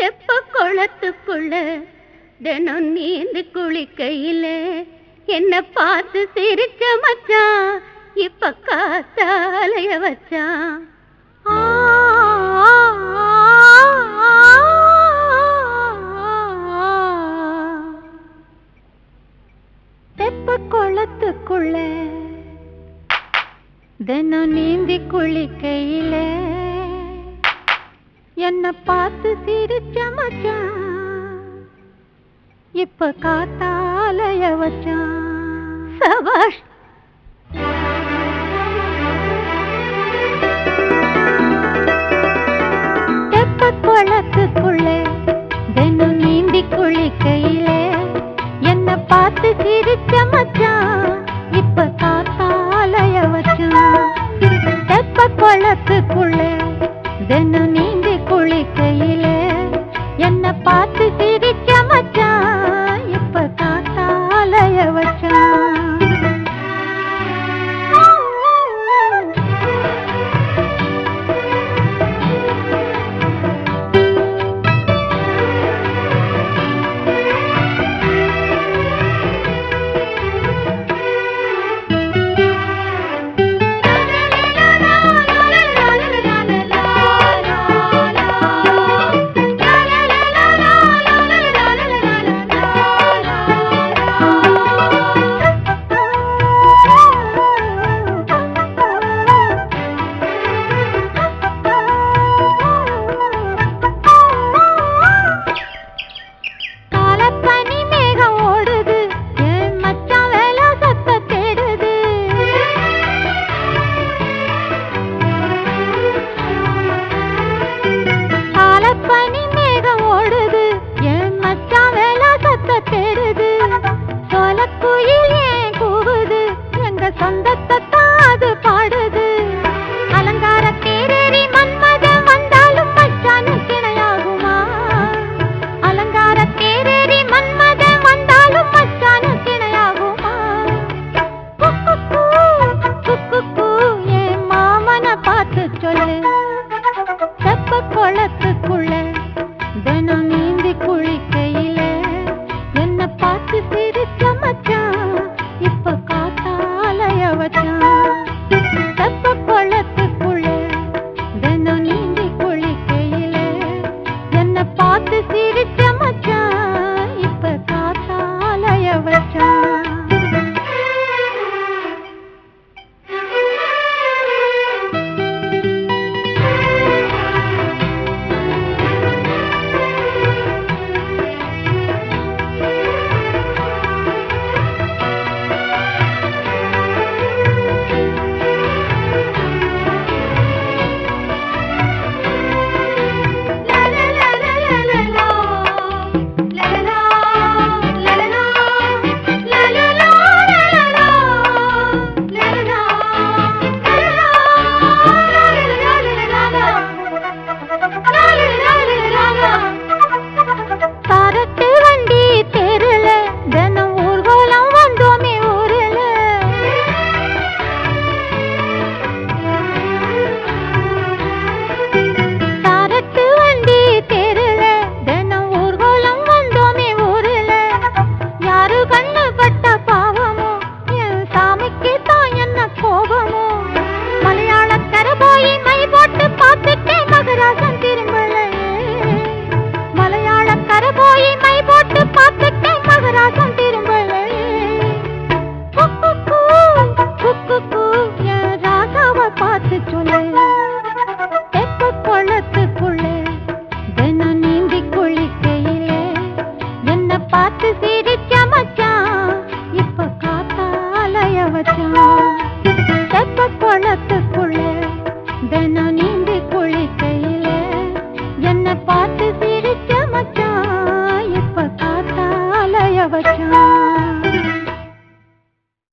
தெப்ப குளத்துக்குள்ள தினம் நீந்து குளிக்கையில என்ன பார்த்து சிரிச்ச மச்சான் இப்ப காத்தாலைய வச்சான். தெப்ப குளத்துக்குள்ள தினம் நீந்தி குளிக்கையில என்ன பார்த்து சிரிச்ச மச்சான் இப்ப காத்தாலைய வச்சான். சபாஷ். தெப்ப குளத்துக்குள்ள தினம் நீந்தி குளிக்கையில என்ன பார்த்து சிரிச்ச மச்சான் இப்ப காத்தாலைய வச்சான். தெப்ப குளத்துக்குள்ள தினம் நீந்தி குளிக்கையில என்ன பார்த்து சிரிச்ச மச்சான் இப்ப காத்தாலைய வச்சான். பார்த்து